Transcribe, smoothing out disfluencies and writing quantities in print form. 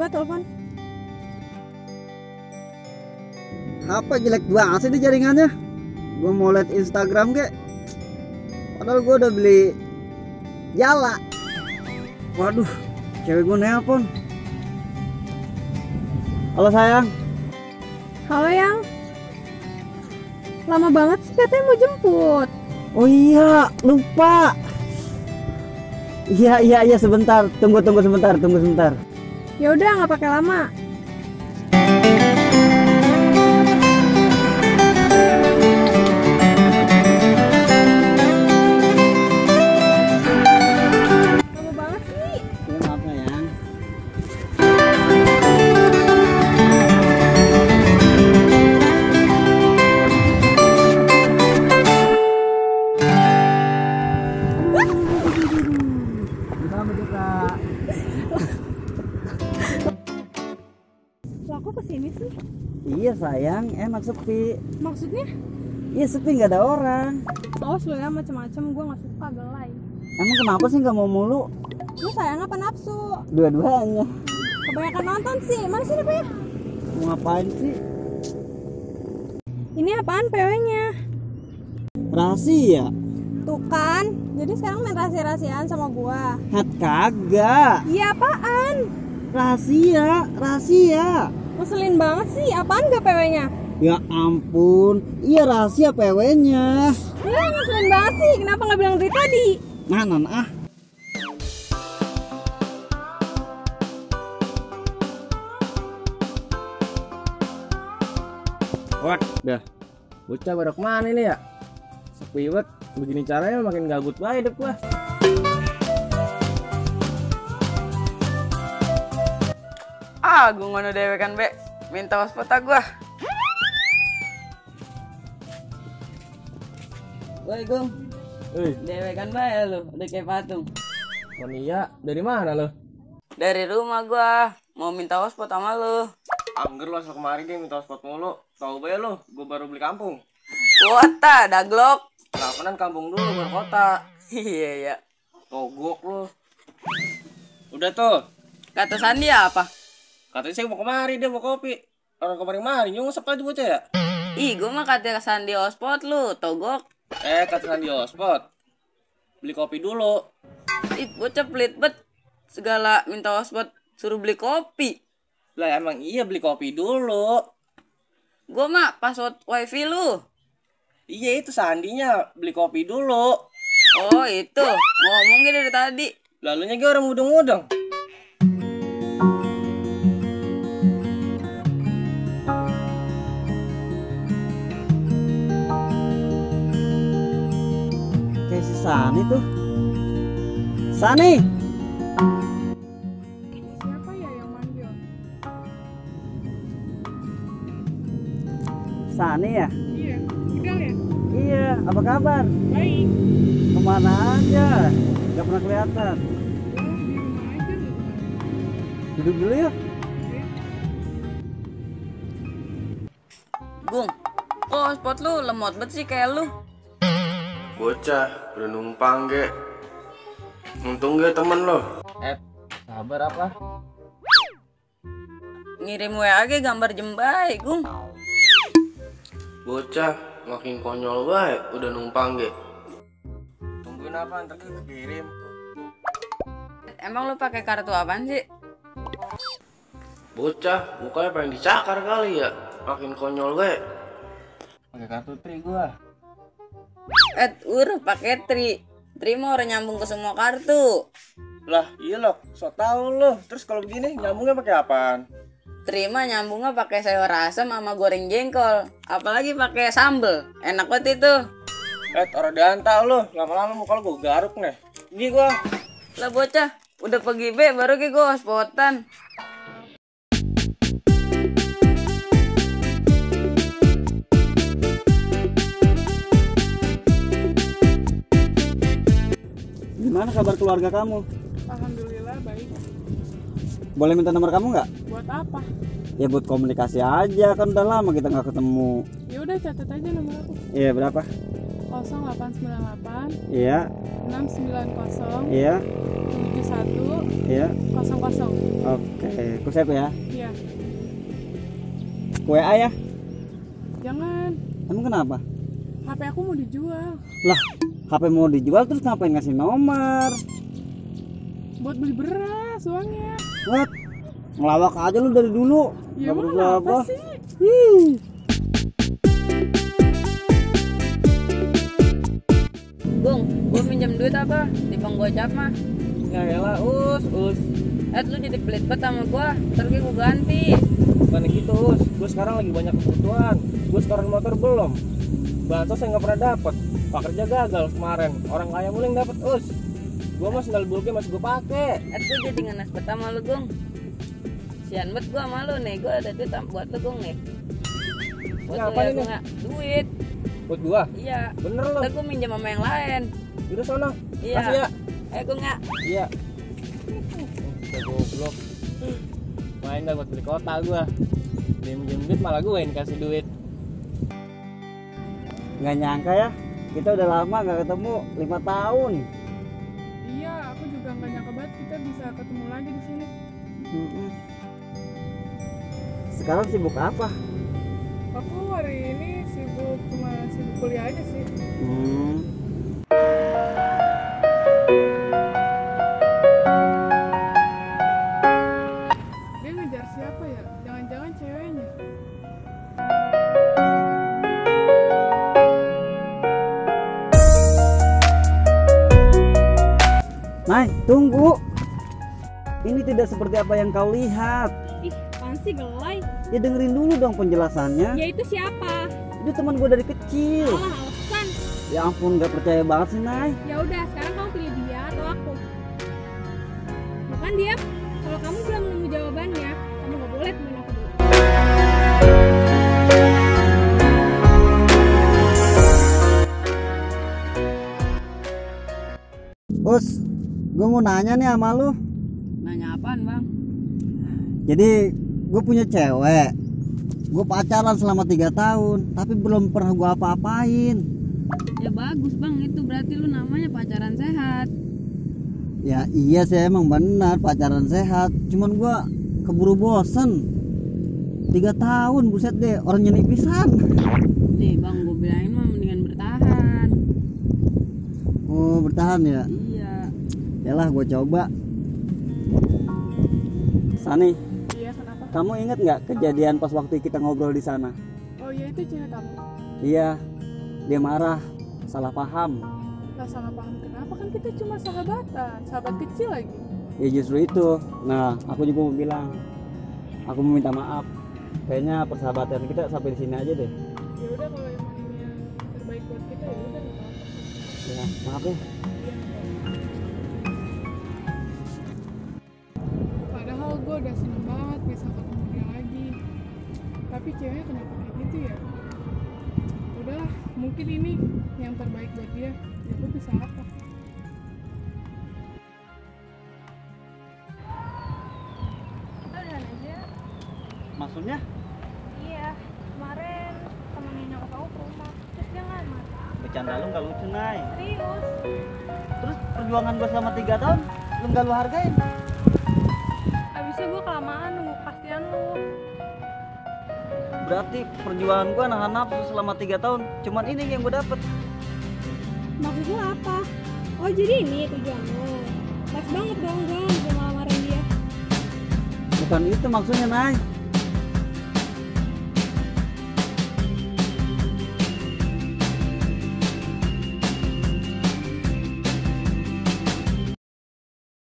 Coba telepon. Apa jelek banget sih ini jaringannya? Gue mau liat Instagram kek. Padahal gue udah beli jala. Waduh, cewek gue nelpon. Halo sayang. Halo Yang. Lama banget sih katanya mau jemput. Oh iya, lupa. Iya sebentar. Tunggu sebentar. Ya udah nggak pakai lama. Lama banget sih. Ya maaf sayang. Lah kok kesini sih? Iya sayang, enak sepi. Maksudnya? Iya sepi, nggak ada orang. Awas lu ya macem-macem, gue nggak suka gelai. Emang kenapa sih nggak mau mulu? Lu sayang apa nafsu? Dua-duanya. Kebanyakan nonton sih. Mana sih nih? Mau ngapain sih? Ini apaan PW-nya? Rahasia. Tuh kan, jadi sekarang main rahasia-rahasiaan sama gua. Hat kagak. Iya apaan? Rahasia. Ngeselin banget sih, apaan gak PW-nya? Ya ampun, iya rahasia PW-nya. Iya ngeselin banget sih, kenapa gak bilang dari tadi? Nah. Wah, dah. Bocah pada kemana ini ya? Sepi banget. Begini caranya makin gabut banget hidup gua. Gue ngono dewe kan be, minta hotspot gua. Woi Gung, dewe kan bae lu, udah kayak patung. Oh iya, dari mana lo? Dari rumah gua, mau minta hotspot sama lu. Angger lo asal kemarin dia minta hotspot mulu. Tahu bae lo, gua baru beli kampung. Kuota, daglok. Kapanan kampung dulu baru kota. Iya ya. Togok lo. Udah tuh. Kata Sandi apa? Katanya saya mau kemari, dia mau kopi. Orang kemarin nyungsep aja bocah ya. Ih, gua mah kata Sandi hotspot lu, togok. Kata Sandi hotspot. Beli kopi dulu. Ih, bocah pelit bet. Segala minta hotspot suruh beli kopi. Lah emang iya beli kopi dulu. Gua mah password wifi lu. Iya itu Sandinya beli kopi dulu. Oh itu, ngomongnya dari tadi. Lalunya gue orang mudeng-mudeng. Kayak si Sani tuh. Sani. Siapa ya yang manggil? Sani ya? Iya, udah ya? Iya, apa kabar? Baik. Kemana aja? Gak pernah kelihatan. Di rumah aja lu. Duduk dulu yuk. Gung, kok hotspot lu lemot banget sih kayak lu? Bocah, udah numpang ge. Untung ge temen lo. Sabar apa? Ngirim WA ge gambar jembai, Gung. Bocah, makin konyol bae, udah numpang ge. Tungguin apa ntar kita kirim. Emang lu pakai kartu apaan sih? Bocah, mukanya pengen dicakar kali ya. Makin konyol bae. Pakai kartu Tri gua. Pakai Tri mau orang nyambung ke semua kartu. Lah iya loh, so tau lo. Terus kalau begini nyambungnya pakai apaan? Terima nyambungnya pakai sayur asam sama goreng jengkol. Apalagi pakai sambel. Enak banget itu. Orang danta lo. Lama-lama muka lo gue garuk nih. Gini gua. Lah bocah, udah pergi be baru ke gue hotpotan. Gimana kabar keluarga kamu? Alhamdulillah baik. Boleh minta nomor kamu nggak? Buat apa? Ya buat komunikasi aja, kan udah lama kita nggak ketemu. Ya udah catat aja nomor aku. Iya berapa? 0898 Iya, 690 iya. 719. Iya. 00. Oke, ku save ya. Iya. Ku WA ya. Jangan. Emang kenapa? HP aku mau dijual. Lah, HP mau dijual terus ngapain ngasih nomor? Buat beli beras uangnya. What? Ngelawak aja lu dari dulu. Ya Nggak emang berubah kenapa sih? Ih. Bung, gue minjem duit apa? Di Bang Gocap mah. Ya elah, us. Lu jadi pelit banget sama gue, ntar gue ganti. Bukan gitu, us. Gue sekarang lagi banyak kebutuhan. Gue sekarang motor belum. Bansos saya nggak pernah dapet. Pak kerja gagal kemarin. Orang kaya mulu yang dapet, us. Gue mah sendal bulknya masih gue pake. Gue jadi ngenes bet sama lu, Gung. Sian bet gue sama lu nih, gue ada duit buat lu, Gung nih. Buat lu Ngapain ya, ini? Gung, nggak? Duit. Buat gua? Iya. Bener lo. Ntar gue minjem sama yang lain. Udah sono. Iya. Kasih ya. Gung nggak? Iya. Goblok. Main dah buat beli kota gua. Dia minjem duit malah gue yang kasih duit. Nggak nyangka ya, kita udah lama nggak ketemu, 5 tahun. Iya, aku juga nggak nyangka banget kita bisa ketemu lagi di sini. Sekarang sibuk apa? Aku hari ini sibuk kuliah aja sih. Dia ngejar siapa ya? Jangan-jangan ceweknya. Nay, tunggu. Ini tidak seperti apa yang kau lihat. Ih, apaan sih gelai? Ya dengerin dulu dong penjelasannya. Ya itu siapa? Itu teman gue dari kecil. Alah, alasan. Ya ampun, nggak percaya banget sih, Nay. Ya udah, sekarang kamu pilih dia atau aku. Makan diam. Kalau kamu belum nemu jawabannya, kamu nggak boleh temuin aku dulu. Us, gue mau nanya nih sama lu. Nanya apaan, Bang? Jadi gue punya cewek. Gue pacaran selama 3 tahun, tapi belum pernah gue apa-apain. Ya bagus, Bang. Itu berarti lu namanya pacaran sehat. Ya iya sih, emang benar pacaran sehat. Cuman gue keburu bosen. 3 tahun, buset deh, orang nyenik pisan. Nih, Bang, gue bilangin mah mendingan bertahan. Oh, bertahan ya? Iya. Yalah, gue coba. Sani, Iya, kenapa? kamu inget nggak kejadian pas waktu kita ngobrol di sana? Oh iya, itu cewek kamu. Iya, dia marah, salah paham. Lah, salah paham kenapa? Kan kita cuma sahabatan, sahabat kecil lagi. Ya justru itu. Nah, aku juga mau bilang, aku mau minta maaf. Kayaknya persahabatan kita sampai di sini aja deh. Ya udah, kalau emang ini yang terbaik buat kita ya udah nggak apa-apa. Ya, maaf ya. Padahal gue udah seneng banget bisa ketemu dia lagi. Tapi ceweknya kenapa kayak gitu ya? Udahlah, mungkin ini yang terbaik buat dia. Ya gue bisa apa? Udahan aja. Maksudnya? Iya, kemarin temenin nyokap aku ke rumah. Terus dia ngamar. Bercanda lu nggak lucu, Nay. Serius? Terus perjuangan gue selama 3 tahun, lu nggak lu hargain. Abisnya gue kelamaan nunggu kepastian lu. Berarti perjuangan gue nahan nafsu selama 3 tahun. Cuman ini yang gue dapet. Maksud lu apa? Oh jadi ini tujuan lu. Pas banget dong gue bisa ngelamarin dia. Bukan itu maksudnya, Nay.